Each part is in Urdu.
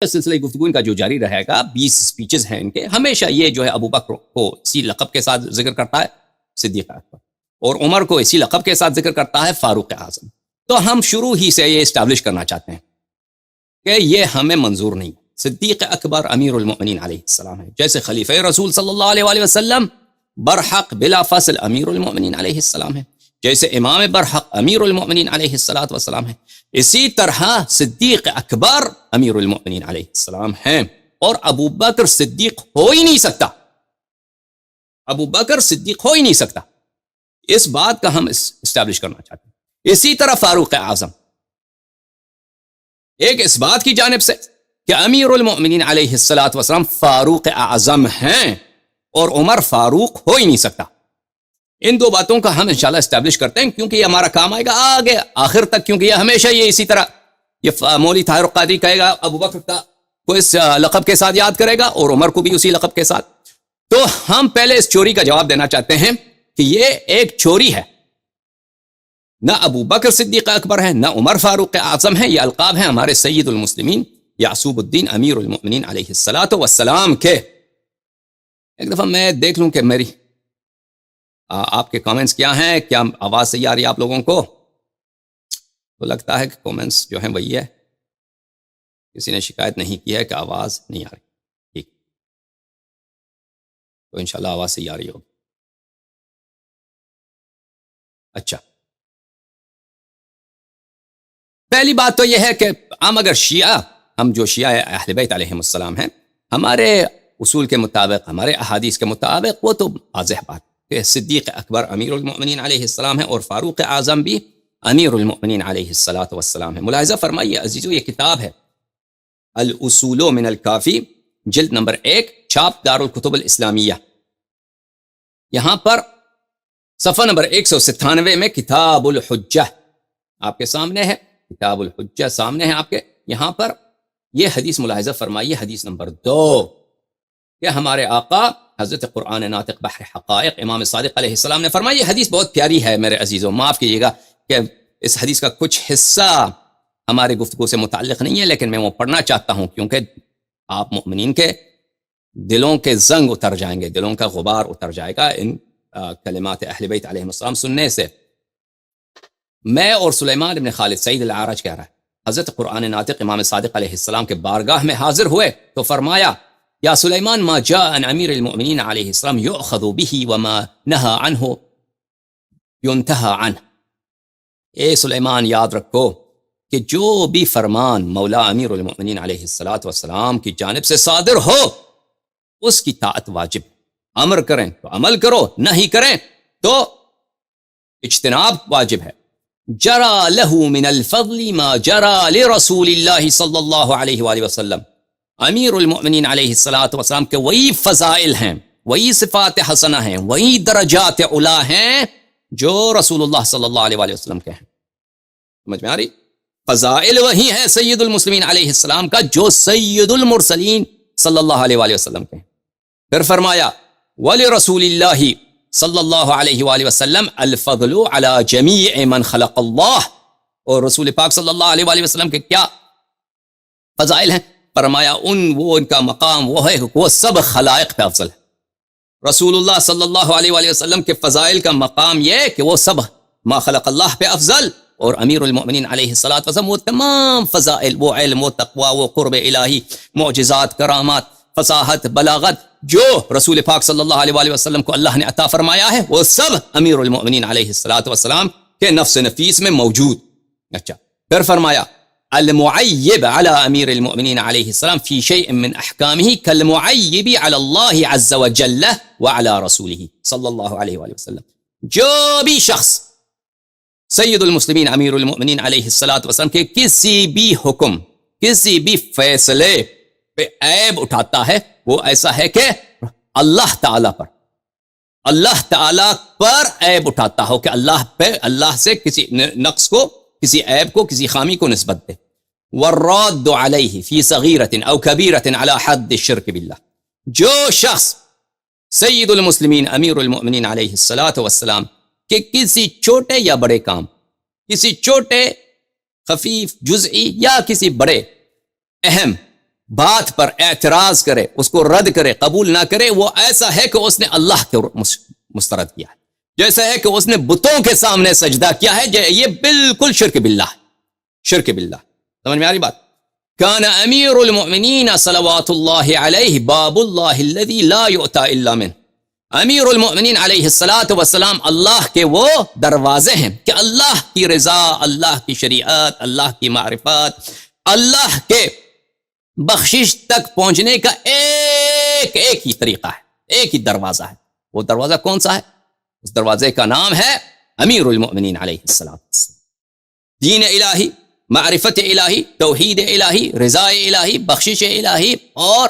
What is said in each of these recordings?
سلسلہ گفتگو ان کا جو جاری رہے گا، 20 سپیچز ہیں ان کے، ہمیشہ یہ جو ہے ابو بکر کو اسی لقب کے ساتھ ذکر کرتا ہے صدیق اکبر، اور عمر کو اسی لقب کے ساتھ ذکر کرتا ہے فاروق اعظم. تو ہم شروع ہی سے یہ اسٹیبلش کرنا چاہتے ہیں کہ یہ ہمیں منظور نہیں. صدیق اکبر امیر المؤمنین علیہ السلام ہے، جیسے خلیفہ رسول صلی اللہ علیہ وآلہ وسلم برحق بلا فصل امیر المؤمنین علیہ السلام ہے، جیسے امام برحق امیر المؤمنین علیہ السلام ہے، اسی طرح صدیق اکبر امیر المؤمنین علیہ السلام ہیں. اور ابو بکر صدیق ہو ہی نہیں سکتا، ابو بکر صدیق ہو ہی نہیں سکتا. اس بات کا ہم اسٹیبلش کرنا چاہتے ہیں. اسی طرح فاروق اعظم، ایک اس بات کی جانب سے کہ امیر المؤمنین علیہ السلام فاروق اعظم ہیں اور عمر فاروق ہو ہی نہیں سکتا. ان دو باتوں کا ہم انشاءاللہ اسٹیبلش کرتے ہیں، کیونکہ یہ ہمارا کام آئے گا آگے آخر تک، کیونکہ یہ ہمیشہ یہ اسی طرح یہ مولوی طاہر القادری کہے گا ابو بکر کو اس لقب کے ساتھ یاد کرے گا اور عمر کو بھی اسی لقب کے ساتھ. تو ہم پہلے اس چوری کا جواب دینا چاہتے ہیں کہ یہ ایک چوری ہے. نہ ابو بکر صدیق اکبر ہے، نہ عمر فاروق اعظم ہے. یہ القاب ہیں ہمارے سید المسلمین یعصوب الدین امیر المؤمنین علیہ السلام کے. ایک دفعہ میں دیکھ لوں کہ میری آپ کے کامنٹس کیا ہیں، کیا آواز صحیح آ رہی ہے آپ لوگوں کو؟ تو لگتا ہے کہ کامنٹس جو ہیں وہی ہے، کسی نے شکایت نہیں کی ہے کہ آواز نہیں آ رہی. ٹھیک، تو انشاءاللہ آواز صحیح آ رہی ہوگی. اچھا، پہلی بات تو یہ ہے کہ ہم جو شیعہ اہل بیت علیہم السلام ہیں، ہمارے اصول کے مطابق، ہمارے احادیث کے مطابق، وہ تو واضح بات کہ صدیق اکبر امیر المؤمنین علیہ السلام ہے اور فاروق اعظم بھی امیر المؤمنین علیہ السلام ہے. ملاحظہ فرمائیے عزیزو، یہ کتاب ہے الاصول من الکافی، جلد نمبر 1، چھاپ دار الکتب الاسلامیہ. یہاں پر صفحہ نمبر 197 میں کتاب الحجہ آپ کے سامنے ہے، کتاب الحجہ سامنے ہے آپ کے. یہاں پر یہ حدیث ملاحظہ فرمائیے، حدیث نمبر 2، کہ ہمارے آقا حضرت قرآن ناطق بحر حقائق امام صادق علیہ السلام نے فرمایا. یہ حدیث بہت پیاری ہے میرے عزیزوں، معاف کیجیے گا کہ اس حدیث کا کچھ حصہ ہمارے گفتگو سے متعلق نہیں ہے، لیکن میں وہ پڑھنا چاہتا ہوں کیونکہ آپ مؤمنین کے دلوں کے زنگ اتر جائیں گے، دلوں کا غبار اتر جائے گا ان کلمات اہل بیت علیہ السلام سننے سے. میں اور سلیمان بن خالد سعید الاعرج کہہ رہا ہے، حضرت قرآن ناطق امام صادق علیہ السلام کے بارگاہ میں حاضر ہوئے تو فرمایا، یا سلیمان ما جاء عن امیر المؤمنین علیہ السلام یؤخذ به وما نہى عنہ ينتہى عنہ. اے سلیمان یاد رکھو کہ جو بھی فرمان مولا امیر المؤمنین علیہ السلام کی جانب سے صادر ہو اس کی طاعت واجب. امر کریں تو عمل کرو، نہیں کریں تو اجتناب واجب ہے. جرى له من الفضل ما جرى لرسول اللہ صلی اللہ علیہ وآلہ وسلم. امیر المؤمنین علیہ السلام کے وہی فضائل ہیں، وہی صفات حسنہ ہیں، وہی درجات علا ہیں جو رسول اللہ صلی اللہ علیہ وآلہ وسلم کے ہیں. سمجھ میں آ رہی؟ فضائل وہی ہیں سید المسلمین علیہ السلام کا جو سید المرسلین صلی اللہ علیہ وآلہ وسلم کے ہیں. پھر فرمایا وَلِرَسُولِ اللَّهِ صلی اللہ علیہ وآلہ وسلم الفضل علی جمیع من خلق اللہ. اور رسول پاک صلی اللہ علیہ وآلہ وسلم کے کیا فضائل ہیں؟ فرمایا ان کا مقام وہ ہے، وہ سب خلائق پہ افضل ہے. رسول اللہ صلی اللہ علیہ وآلہ وسلم کے فضائل کا مقام یہ کہ وہ سب ما خلق اللہ پہ افضل، اور امیر المؤمنین علیہ السلام وہ تمام فضائل، وہ علم، وہ تقوی، وہ قرب الہی، معجزات، کرامات، فصاحت، بلاغت جو رسول پاک صلی اللہ علیہ وآلہ وسلم کو اللہ نے عطا فرمایا ہے، وہ سب امیر المؤمنین علیہ السلام کے نفس نفیس میں موجود. اچھا، پھر فرمایا المعیب علی امیر المؤمنین علیہ السلام فی شیء من احکامہ کالمعیب علی اللہ عز وجل وعلی رسولہ صلی اللہ علیہ وآلہ وسلم. جو بھی شخص سید المسلمین امیر المؤمنین علیہ السلام کے کسی بھی حکم، کسی بھی فیصلے پہ عیب اٹھاتا ہے، وہ ایسا ہے کہ اللہ تعالی پر عیب اٹھاتا ہو، کہ اللہ سے کسی نقص کو، کسی عیب کو، کسی خامی کو نسبت دے. والراد علیہ فی صغیرۃ او کبیرۃ علی حد الشرک باللہ. جو شخص سید المسلمین امیر المؤمنین علیہ السلام کہ کسی چھوٹے یا بڑے کام، کسی چھوٹے خفیف جزئی یا کسی بڑے اہم بات پر اعتراض کرے، اس کو رد کرے، قبول نہ کرے، وہ ایسا ہے کہ اس نے اللہ کے مسترد کیا ہے، جیسا ہے کہ اس نے بتوں کے سامنے سجدہ کیا ہے، یہ بالکل شرک باللہ، شرک باللہ. سمجھ میں آ رہی بات؟ کان امیر المؤمنین صلوات اللہ علیہ باب اللہ الذی لا یؤتی الا منہ. امیر المؤمنین علیہ الصلاۃ والسلام اللہ کے وہ دروازے ہیں کہ اللہ کی رضا، اللہ کی شریعت، اللہ کی معرفت، اللہ کے بخشش تک پہنچنے کا ایک ہی طریقہ ہے، ایک ہی دروازہ ہے. وہ دروازہ کون سا ہے؟ اس دروازے کا نام ہے امیر المؤمنین علیہ السلام. دین الہی، معرفت الہی، توحید الہی، رضا الہی، بخشش الہی اور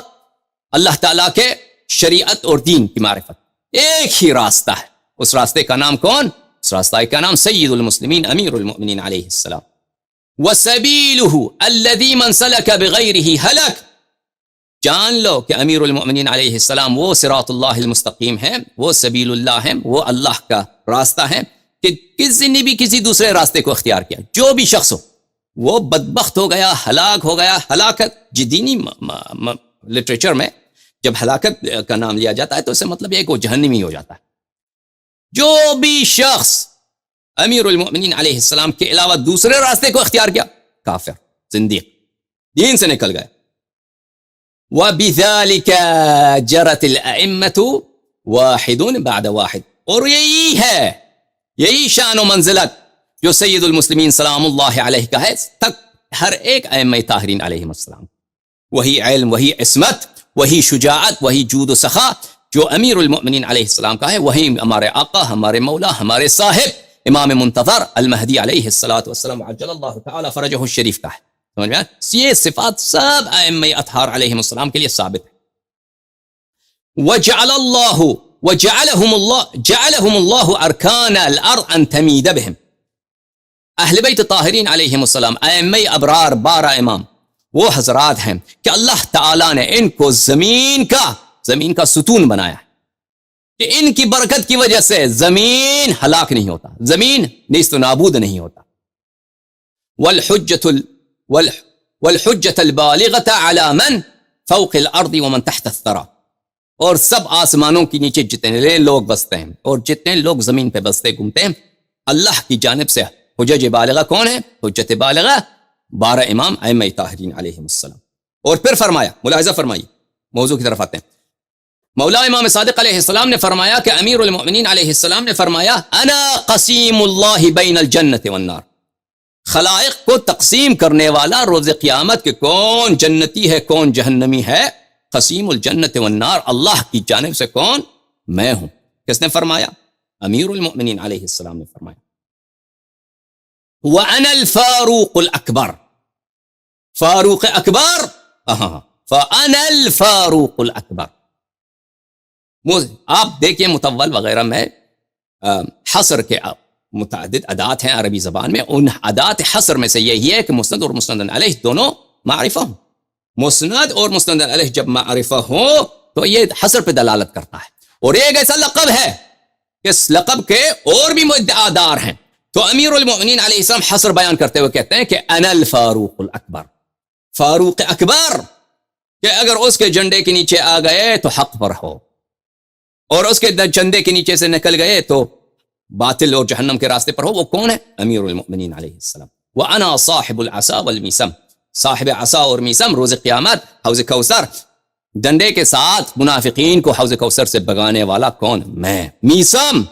اللہ تعالیٰ کے شریعت اور دین کی معرفت، ایک ہی راستہ ہے. اس راستے کا نام کون؟ اس راستے کا نام سید المسلمین امیر المؤمنین علیہ السلام. وَسَبِيلُهُ الَّذِي مَنْ سَلَكَ بِغَيْرِهِ هَلَكَ. جان لو کہ امیر المؤمنین علیہ السلام وہ صراط اللہ المستقیم ہے، وہ سبیل اللہ ہے، وہ اللہ کا راستہ ہے کہ کسی نے بھی کسی دوسرے راستے کو اختیار کیا، جو بھی شخص ہو وہ بدبخت ہو گیا، ہلاک ہو گیا. ہلاکت دینی لٹریچر میں جب ہلاکت کا نام لیا جاتا ہے تو اس سے مطلب یہ کہ وہ جہنمی ہو جاتا ہے. جو بھی شخص امیر المؤمنین علیہ السلام کے علاوہ دوسرے راستے کو اختیار کیا، کافر، زندیق، دین سے نکل گئے. وَبِذَلِكَ جَرَتِ الْأَئِمَّةُ وَاحِدٌ بَعْدَ وَاحِدٍ. اور یہی ہے، یہی شان و منزلت جو سید المسلمین سلام اللہ علیہ کا ہے تک ہر ایک ائمہ طاہرین علیہ السلام. وہی علم، وہی عصمت، وہی شجاعت، وہی جود و سخا جو امیر المؤمنین علیہ السلام کا ہے، وہی ہمارے آقا، ہمارے مولا، ہمارے صاحب امام منتظر المہدی علیہ السلام عجل اللہ تعالی فرجہ الشریف کا ہے. سمجھ میں؟ یہ صفات سب ائمہ اطہار علیہ السلام کے لیے ثابت ہے. جعلهم اللہ ارکان الارض ان تمید بهم. اہل بیت طاہرین علیہ السلام ائمہ ابرار 12 امام وہ حضرات ہیں کہ اللہ تعالیٰ نے ان کو زمین کا ستون بنایا ہے کہ ان کی برکت کی وجہ سے زمین ہلاک نہیں ہوتا، زمین نیست و نابود نہیں ہوتا. والحجت البالغۃ علی من فوق الارض ومن تحت الثری. اور سب آسمانوں کے نیچے جتنے لوگ بستے ہیں اور جتنے لوگ زمین پہ بستے گھومتے ہیں، اللہ کی جانب سے حجج بالغہ کون ہے؟ حجت بالغہ 12 امام ائمہ طاہرین علیہ السلام. اور پھر فرمایا، ملاحظہ فرمائیے، موضوع کی طرف آتے ہیں. مولا امام صادق علیہ السلام نے فرمایا کہ امیر المؤمنین علیہ السلام نے فرمایا انا قسیم اللہ بین الجنت والنار. خلائق کو تقسیم کرنے والا روز قیامت کہ کون جنتی ہے کون جہنمی ہے، قسیم الجنت والنار اللہ کی جانب سے کون؟ میں ہوں. کس نے فرمایا؟ امیر المؤمنین علیہ السلام نے فرمایا. وَأَنَا الْفَارُوقُ الْأَكْبَرُ. فاروق اکبر، فَأَنَا الْفَاروقُ الْأَكْبَرُ. آپ دیکھیں مطول وغیرہ میں حصر کے متعدد ادات ہیں عربی زبان میں. ان ادات حصر میں سے یہی ہے کہ مسند اور مسند علیہ دونوں معرفہ ہوں. مسند اور مسند علیہ جب معرفہ ہو تو یہ حصر پہ دلالت کرتا ہے. اور ایک ایسا لقب ہے کہ اس لقب کے اور بھی مدعادار ہیں. تو امیر المؤمنین علیہ السلام حصر بیان کرتے ہوئے کہتے ہیں کہ انا الفاروق الاکبر، فاروق اکبر، کہ اگر اس کے جھنڈے کے نیچے آ گئے تو حق پر ہو، اور اس کے جھنڈے کے نیچے سے نکل گئے تو باطل اور جہنم کے راستے پر ہو. وہ کون ہے؟ امیر المؤمنین علیہ السلام. وَأَنَا صَاحِبُ الْعَصَا وَالْمِيسَمِ. صاحب عصا اور میسم، روز قیامت حوض کوثر، ڈنڈے کے ساتھ منافقین کو حوض کوثر سے بگانے والا کون؟ میں. میسم،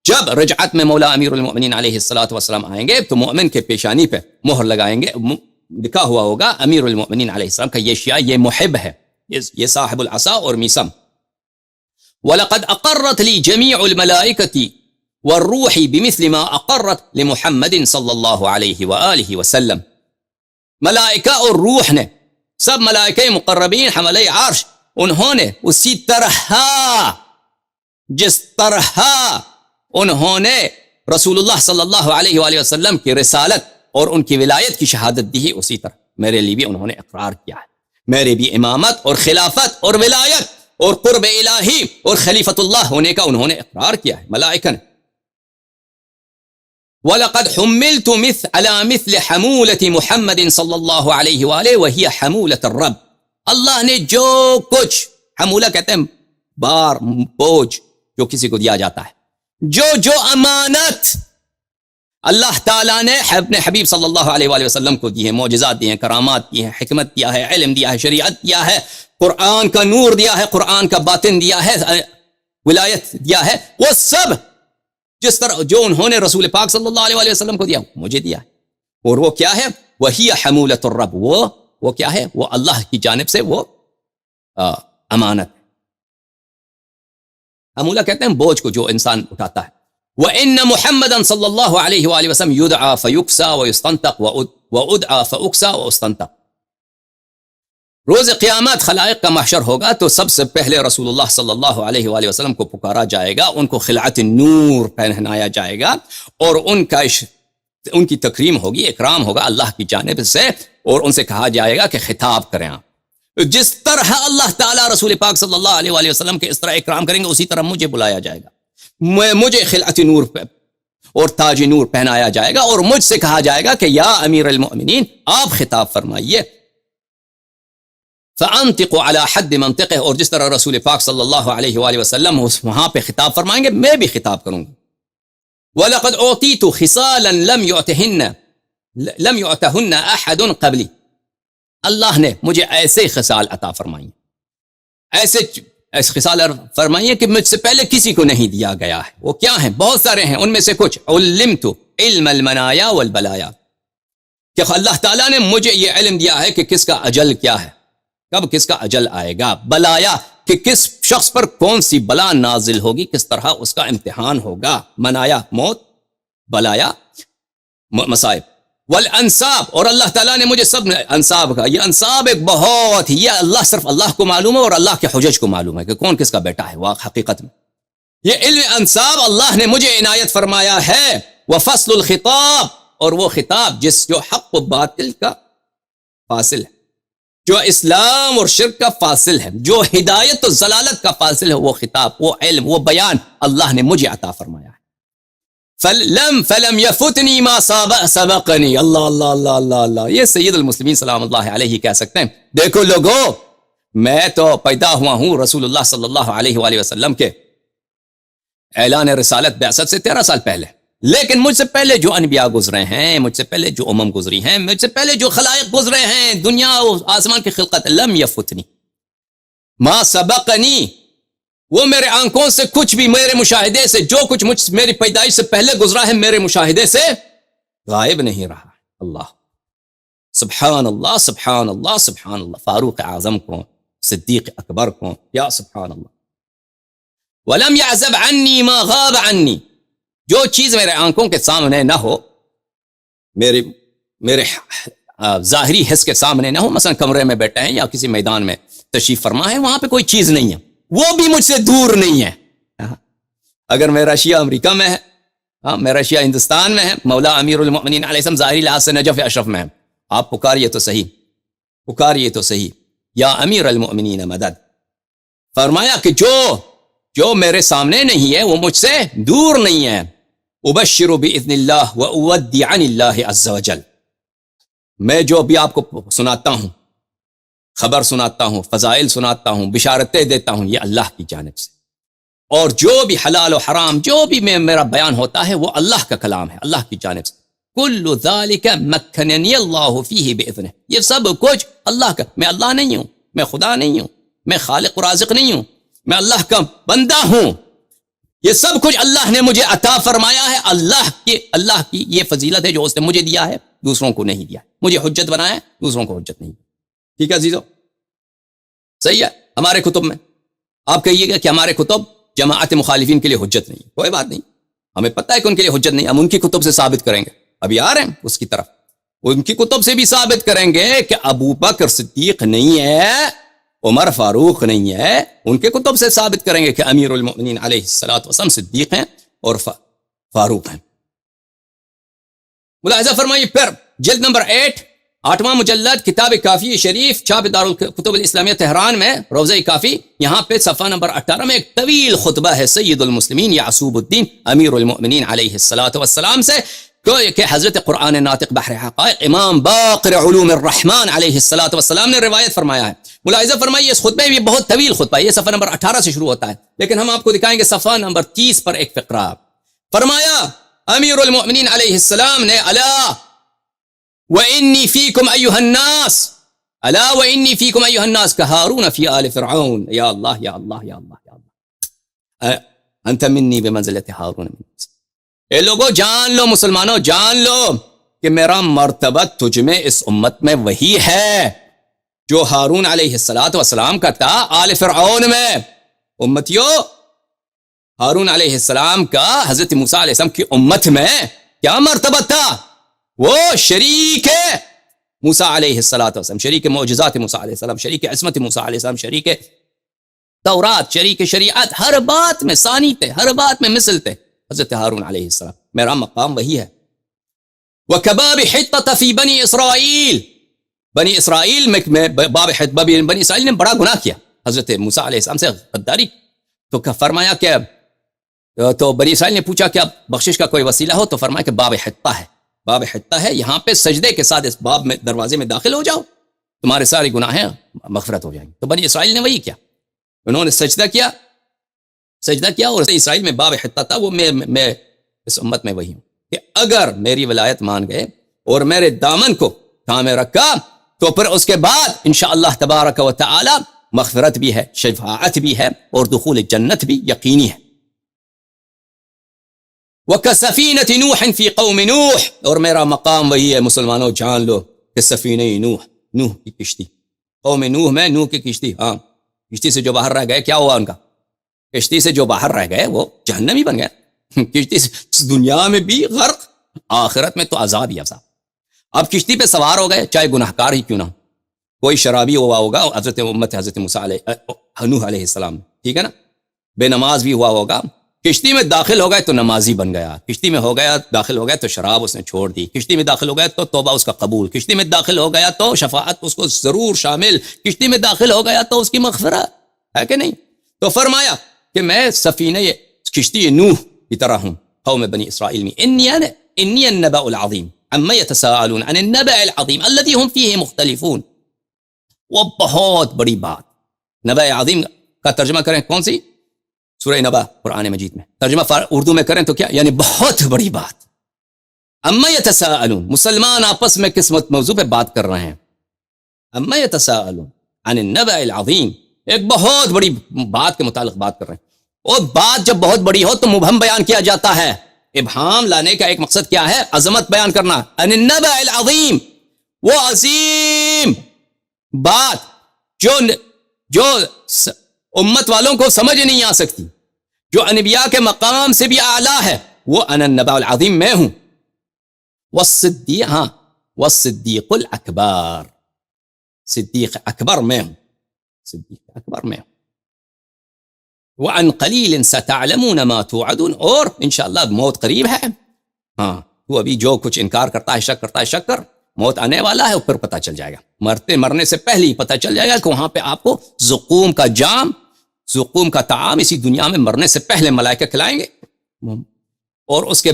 جب رجعت میں مولا امیر المؤمنین علیہ السلام آئیں گے تو مومن کے پیشانی پہ مہر لگائیں گے، لکھا ہوا ہوگا امیر المؤمنین علیہ السلام کا یہ شیعہ، یہ محب ہے، یہ صاحب العصا اور میسم. وَلَقَدْ أَقَرَّتْ لِي جَمِيعُ الْمَلَائِكَةِ وَالرُّوحِ بِمِثْلِ مَا أَقَرَّتْ لِمُحَمَّدٍ صلی اللہ علیہ وآلہ وسلم. ملائکہ اور روح نے، سب ملائکہ مقربین حملہ عرش، انہوں نے اسی طرح، جس طرح انہوں نے رسول اللہ صلی اللہ علیہ وآلہ وسلم کی رسالت اور ان کی ولایت کی شہادت دی ہے، اسی طرح میرے لیے بھی انہوں نے اقرار کیا ہے. میرے بھی امامت اور خلافت اور ولایت اور قرب الہی اور خلیفت اللہ ہونے کا انہوں نے اقرار کیا ہے ملائکہ نے. وَلَقَدْ حُمِّلْتُ عَلَى مِثْلِ حَمُولَةِ مُحَمَّدٍ صلی اللہ علیہ وآلہ وَهِيَ حَمُولَةَ الرَّبِّ. اللہ نے جو کچھ، حمولہ کہتے ہیں بار، بوجھ جو کسی کو دیا جاتا ہے، جو امانت اللہ تعالیٰ نے اپنے حبیب صلی اللہ علیہ وآلہ وسلم کو دی ہے، معجزات دی ہیں، کرامات دی ہیں، حکمت دیا ہے، علم دیا ہے، شریعت دیا ہے، قرآن کا نور دیا ہے، قرآن کا باطن دیا ہے، ولایت دیا ہے، وہ سب جس طرح جو انہوں نے رسول پاک صلی اللہ علیہ وآلہ وسلم کو دیا مجھے دیا ہے۔ اور وہ کیا ہے؟ وہی حمولۃ الرب، وہ کیا ہے؟ وہ اللہ کی جانب سے وہ امانت۔ حمولہ کہتے ہیں بوجھ کو جو انسان اٹھاتا ہے۔ وَإِنَّ مُحَمَّدًا صلی اللہ علیہ وآلہ وسلم يُدْعَى فَيُكْسَى وَيُسْتَنْتَقْ وَأُدْعَى فَأُكْسَى وَأُسْتَنْتَقْ۔ روز قیامت خلائق کا محشر ہوگا تو سب سے پہلے رسول اللہ صلی اللہ علیہ وآلہ وسلم کو پکارا جائے گا، ان کو خلعت نور پہنایا جائے گا، اور ان کی تکریم ہوگی، اکرام ہوگا اللہ کی جانب سے، اور ان سے کہا جائے گا کہ خطاب کریں آپ۔ جس طرح اللہ تعالیٰ رسول پاک صلی اللہ علیہ وآلہ وسلم کے اس طرح اکرام کریں گے، اسی طرح مجھے بلایا جائے گا، مجھے خلعت نور اور تاج نور پہنایا جائے گا، اور مجھ سے کہا جائے گا کہ یا امیر المؤمنین آپ خطاب فرمائیے۔ فَأَنْتِقُ عَلَى حَدِّ مَنْطِقِهِ، اور جس طرح رسول پاک صلی اللہ علیہ وآلہ وسلم وہاں پہ خطاب فرمائیں گے، میں بھی خطاب کروں گا۔ وَلَقَدْ أُعْطِيتُ خِصَالًا لَمْ يُعْتَهُنَّ أَحَدٌ قَبْلِي، اللہ نے مجھے ایسے خصال عطا فرمائی، ایسے خصال فرمائی ہیں کہ مجھ سے پہلے کسی کو نہیں دیا گیا ہے۔ وہ کیا ہیں؟ بہت سارے ہیں، ان میں سے کچھ علمت علم المنایا والبلایا، کہ اللہ تعالیٰ نے مجھے یہ علم دیا ہے کہ کس کا اجل کیا ہے، کب کس کا اجل آئے گا، بلایا کہ کس شخص پر کون سی بلا نازل ہوگی، کس طرح اس کا امتحان ہوگا، منایا موت، بلایا مصائب، والانصاب، اور اللہ تعالیٰ نے مجھے سب انصاب کا، یہ انصاب ایک بہت ہی، یہ اللہ صرف اللہ کو معلوم ہے، اور اللہ کے حجج کو معلوم ہے کہ کون کس کا بیٹا ہے واقع حقیقت میں۔ یہ علم انصاب اللہ نے مجھے عنایت فرمایا ہے۔ وفصل الخطاب، اور وہ خطاب جو حق و باطل کا فاصل ہے، جو اسلام اور شرک کا فاصل ہے، جو ہدایت و ضلالت کا فاصل ہے، وہ خطاب، وہ علم، وہ بیان اللہ نے مجھے عطا فرمایا ہے۔ فلم يفتنی ما سبقنی، اللہ اللہ اللہ اللہ اللہ، یہ سید المسلمین سلام اللہ علیہ کہہ سکتے ہیں، دیکھو لوگو، میں تو پیدا ہوا ہوں رسول اللہ صلی اللہ علیہ وآلہ وسلم کے اعلان رسالت بعثت سے 13 سال پہلے، لیکن مجھ سے پہلے جو انبیاء گزرے ہیں، مجھ سے پہلے جو امم گزری ہیں، مجھ سے پہلے جو خلائق گزرے ہیں، دنیا و آسمان کی خلقت، لم یفتنی ما سبقنی، وہ میرے آنکھوں سے کچھ بھی، میرے مشاہدے سے جو کچھ میری پیدائش سے پہلے گزرا ہے، میرے مشاہدے سے غائب نہیں رہا۔ اللہ سبحان اللہ سبحان اللہ سبحان اللہ، فاروق اعظم کو، صدیق اکبر کو، یا سبحان اللہ۔ وَلَمْ يَعْزَبْ عَنِّي مَا غَابَ عَنِّي، جو چیز میرے آنکھوں کے سامنے نہ ہو، میرے ظاہری حس کے سامنے نہ ہو، مثلا کمرے میں بیٹھے ہیں یا کسی میدان میں تشریف فرما ہے، وہاں پہ کوئی چیز نہیں ہے، وہ بھی مجھ سے دور نہیں ہے۔ اگر میرا شیعہ امریکہ میں ہے، میرا شیعہ ہندوستان میں ہے، مولا امیر المؤمنین علیہ السلام ظاہری لحاظ سے نجف اشرف میں ہے، آپ پکاریے تو صحیح، پکاریے تو صحیح، یا امیر المؤمنین مدد۔ فرمایا کہ جو میرے سامنے نہیں ہے وہ مجھ سے دور نہیں ہے۔ ابشر باذن اللہ واودی عن اللہ عز وجل، میں جو بھی آپ کو سناتا ہوں، خبر سناتا ہوں، فضائل سناتا ہوں، بشارتیں دیتا ہوں، یہ اللہ کی جانب سے، اور جو بھی حلال و حرام جو بھی میرا بیان ہوتا ہے وہ اللہ کا کلام ہے، اللہ کی جانب سے۔ کل ذالک مکننی اللہ فیہ باذنہ، یہ سب کچھ اللہ کا، میں اللہ نہیں ہوں، میں خدا نہیں ہوں، میں خالق و رازق نہیں ہوں، میں اللہ کا بندہ ہوں، یہ سب کچھ اللہ نے مجھے عطا فرمایا ہے۔ اللہ کی یہ فضیلت ہے جو اس نے مجھے دیا ہے، دوسروں کو نہیں دیا، مجھے حجت بنایا ہے، دوسروں کو حجت نہیں۔ ٹھیک ہے عزیزو، صحیح ہے۔ ہمارے کتب میں آپ کہیے گا کہ ہمارے کتب جماعت مخالفین کے لیے حجت نہیں، کوئی بات نہیں، ہمیں پتہ ہے کہ ان کے لیے حجت نہیں، ہم ان کی کتب سے ثابت کریں گے، ابھی آ رہے ہیں اس کی طرف، ان کی کتب سے بھی ثابت کریں گے کہ ابو بکر صدیق نہیں ہے، عمر فاروق نہیں ہے، ان کے کتب سے ثابت کریں گے کہ امیر المؤمنین علیہ الصلوۃ والسلام صدیق ہیں اور فاروق ہیں۔ ملاحظہ فرمائیے، پھر جلد نمبر 8واں مجلد کتاب کافی شریف، چھاپ دارالکتب الاسلامیہ تہران میں، روضہ کافی، یہاں پہ صفحہ نمبر 18 میں ایک طویل خطبہ ہے سید المسلمین یعصوب الدین امیر المؤمنین علیہ الصلوۃ والسلام سے، کہ حضرت قرآن ناطق بحر حقائق امام باقر علوم الرحمن علیہ الصلوۃ والسلام نے روایت فرمایا ہے. ملاحظہ فرمائیے اس خطبے میں بہت طویل خطبہ ہے، یہ صفحہ نمبر 18 سے شروع ہوتا ہے، لیکن ہم آپ کو دکھائیں گے صفحہ نمبر 30 پر ایک فقرہ. فرمایا امیر المؤمنین علیہ السلام نے الا وانی فیکم ایھا الناس، الا وانی فیکم ایھا الناس کہارون فی آل فرعون. یا اللہ یا اللہ یا اللہ یا اللہ، انت منی بمنزلۃ ہارون من موسیٰ. اے لوگو جان لو، مسلمانوں جان لو کہ میرا مرتبہ تجھ میں اس امت میں وہی ہے جو ہارون علیہ السلام کا تھا آل فرعون میں. امتیو، ہارون علیہ السلام کا حضرت موسیٰ علیہ السلام کی امت میں کیا مرتبہ تھا؟ وہ شریک ہے موسیٰ علیہ السلام، شریک معجزات موسیٰ علیہ السلام، شریک عصمت موسیٰ علیہ السلام، شریک تورات، شریک شریعت، ہر بات میں ثانی تھے، ہر بات میں مثل تھے حضرت ہارون علیہ السلام. میرا مقام وہی ہے. وَكَبَابِ حِطَّةَ فِي بَنِي إِسْرَائِيل، بنی اسرائیل میں بنی اسرائیل نے بڑا گناہ کیا حضرت موسیٰ علیہ السلام سے غداری. تو فرمایا کہ تو بنی اسرائیل نے پوچھا کہ بخشش کا کوئی وسیلہ ہو، تو فرمایا کہ باب حطہ ہے، باب حطہ ہے، یہاں پہ سجدے کے ساتھ اس باب میں دروازے میں داخل ہو جاؤ، تمہارے سارے گناہیں مغفرت ہو جائیں گے. تو بنی اسرائیل نے وہی کیا، انہوں نے سجدہ کیا اور اسرائیل میں باب حطہ تھا. وہ میں اس امت میں وہی ہوں کہ اگر میری ولایت مان گئے اور میرے دامن کو تھامے رکھا تو پھر اس کے بعد انشاءاللہ تبارک و تعالی مغفرت بھی ہے، شفاعت بھی ہے، اور دخول جنت بھی یقینی ہے. وَكَسَفِينَةِ نُوحٍ فِي قَوْمِ نُوح، اور میرا مقام وہی ہے مسلمانوں جان لو کہ سفینہ نوح کی کشتی، قوم نوح میں نوح کی کشتی. ہاں، کشتی سے جو باہر رہ گئے کیا ہوا ان کا؟ کشتی سے جو باہر رہ گئے وہ جہنمی بن گئے. کشتی سے دنیا میں بھی غرق، آخرت میں تو عذاب ہی عذاب. اب کشتی پہ سوار ہو گئے، چاہے گناہگار ہی کیوں نہ ہو، کوئی شرابی ہوا ہوگا حضرت موسیٰ نوح علیہ السلام، ٹھیک ہے نا، بے نماز بھی ہوا ہوگا، کشتی میں داخل ہو گئے تو نمازی بن گیا، کشتی میں داخل ہو گیا تو شراب اس نے چھوڑ دی، کشتی میں داخل ہو گیا تو توبہ اس کا قبول، کشتی میں داخل ہو گیا تو شفاعت اس کو ضرور شامل، کشتی میں داخل ہو گیا تو اس کی مغفرت ہے کہ نہیں. تو فرمایا کہ میں سفینہ کشتی نوح کی طرح ہوں قوم بنی اسرائیل میں. انی النبأ العظیم عما يتساءلون عن النبأ العظیم الذی هم فیہ مختلفون. وہ بہت بڑی بات. نبأ عظیم کا ترجمہ کریں کون سی؟ سورہ نبأ قرآن مجید میں. ترجمہ اردو میں کریں تو کیا؟ یعنی بہت بڑی بات. عما يتساءلون، مسلمان آپس میں کس موضوع پہ بات کر رہے ہیں؟ عما يتساءلون عن النبأ العظیم، ایک بہت بڑی بات کے متعلق بات کر رہے ہیں. اور بات جب بہت بڑی ہو تو مبہم بیان کیا جاتا ہے. ابہام لانے کا ایک مقصد کیا ہے؟ عظمت بیان کرنا. ان النبأ العظیم، وہ عظیم بات جو امت والوں کو سمجھ نہیں آ سکتی، جو انبیاء کے مقام سے بھی اعلیٰ ہے، وہ انا النبأ العظیم میں ہوں. والصدیق الاکبر، صدیق اکبر میں ہوں، صدیق اکبر میں ہوں. وعن قلیل ستعلمون ما توعدون، اور انشاءاللہ موت قریب ہے. ہاں، تو ابھی جو کچھ انکار کرتا ہے، شک کر، موت آنے والا ہے، پھر پتہ چل جائے گا. مرنے سے پہلے ہی پتہ چل جائے گا کہ وہاں پہ آپ کو زقوم کا جام، زقوم کا طعام اسی دنیا میں مرنے سے پہلے ملائکہ کھلائیں گے. اور اس کے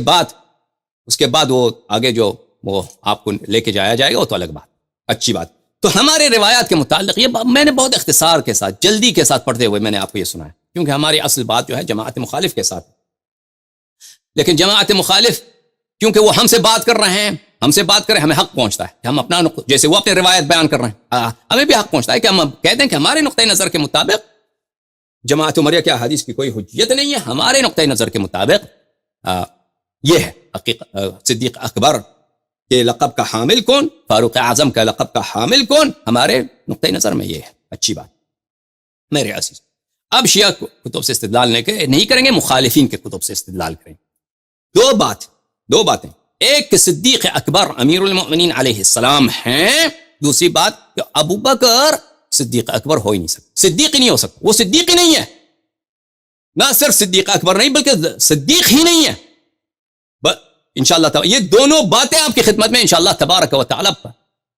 بعد وہ آگے جو وہ آپ کو لے کے جایا جائے گا، وہ تو الگ بات، اچھی بات. تو ہمارے روایات کے متعلق یہ میں نے بہت اختصار کے ساتھ، جلدی کے ساتھ پڑھتے ہوئے میں نے آپ کو یہ سنا ہے، کیونکہ ہماری اصل بات جو ہے جماعت مخالف کے ساتھ. لیکن جماعت مخالف کیونکہ وہ ہم سے بات کر رہے ہیں، ہم سے بات کریں، ہمیں حق پہنچتا ہے کہ ہم اپنا جیسے وہ اپنے روایت بیان کر رہے ہیں، ہمیں بھی حق پہنچتا ہے کہ ہم کہتے ہیں کہ ہمارے نقطۂ نظر کے مطابق جماعت عمریہ کے احادیث کی کوئی حجیت نہیں ہے. ہمارے نقطۂ نظر کے مطابق یہ ہے صدیق اکبر کے لقب کا حامل کون، فاروق اعظم کا لقب کا حامل کون، ہمارے نقطۂ نظر میں یہ ہے. اچھی بات میرے عزیز. اب شیعہ کتب سے استدلال نہیں کریں گے، مخالفین کے کتب سے استدلال کریں. دو باتیں، ایک کہ صدیق اکبر امیر المؤمنین علیہ السلام ہیں، دوسری بات کہ ابو بکر صدیق اکبر ہو ہی نہیں سکتا، صدیق ہی نہیں ہو سکتا، وہ صدیق ہی نہیں ہے. نہ صرف صدیق اکبر نہیں بلکہ صدیق ہی نہیں ہے. انشاءاللہ تعالی یہ دونوں باتیں آپ کی خدمت میں انشاءاللہ تبارک و تعالی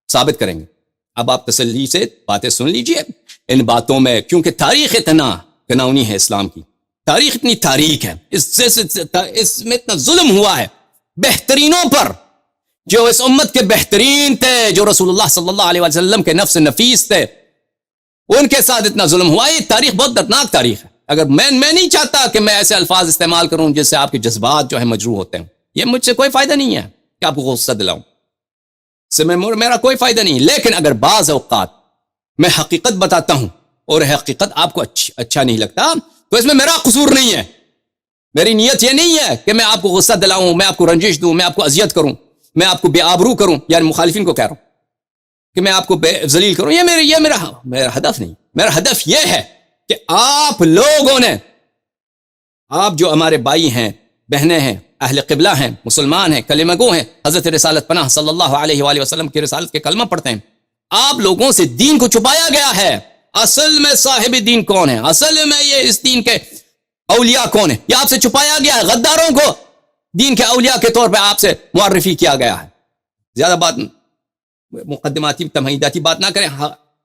ثابت کریں گے. اب آپ تسلی سے باتیں سن لیجئے ان باتوں میں، کیونکہ تاریخ اتنا گناؤنی ہے اسلام کی، تاریخ اتنی تاریخ ہے، اس میں اتنا ظلم ہوا ہے، بہترینوں پر جو اس امت کے بہترین تھے, جو رسول اللہ صلی اللہ علیہ وسلم کے نفس نفیس تھے, ان کے ساتھ اتنا ظلم ہوا. یہ تاریخ بہت دردناک تاریخ ہے. اگر میں نہیں چاہتا کہ میں ایسے الفاظ استعمال کروں جس سے آپ کے جذبات جو ہے مجروح ہوتے ہیں. یہ مجھ سے کوئی فائدہ نہیں ہے کہ آپ کو غصہ دلاؤں, سے میرا کوئی فائدہ نہیں. لیکن اگر بعض اوقات میں حقیقت بتاتا ہوں اور حقیقت آپ کو اچھا نہیں لگتا, تو اس میں میرا قصور نہیں ہے. میری نیت یہ نہیں ہے کہ میں آپ کو غصہ دلاؤں, میں آپ کو رنجش دوں, میں آپ کو اذیت کروں, میں آپ کو بے آبرو کروں. یعنی مخالفین کو کہہ رہا ہوں کہ میں آپ کو بے ذلیل کروں. یہ میرا ہدف نہیں. میرا ہدف یہ ہے کہ آپ لوگوں نے, آپ جو ہمارے بھائی ہیں, بہنیں ہیں, اہل قبلہ ہیں, مسلمان ہیں, کلمہ گو ہیں, حضرت رسالت پناہ صلی اللہ علیہ وآلہ وسلم کی رسالت کے کلمہ پڑھتے ہیں, آپ لوگوں سے دین کو چھپایا گیا ہے. اصل میں صاحب دین کون ہے, اصل میں یہ اس دین کے اولیاء کون ہے, یہ آپ سے چھپایا گیا ہے. غداروں کو دین کے اولیاء کے طور پہ آپ سے معرفی کیا گیا ہے. زیادہ بات مقدماتی تمہیداتی بات نہ کریں.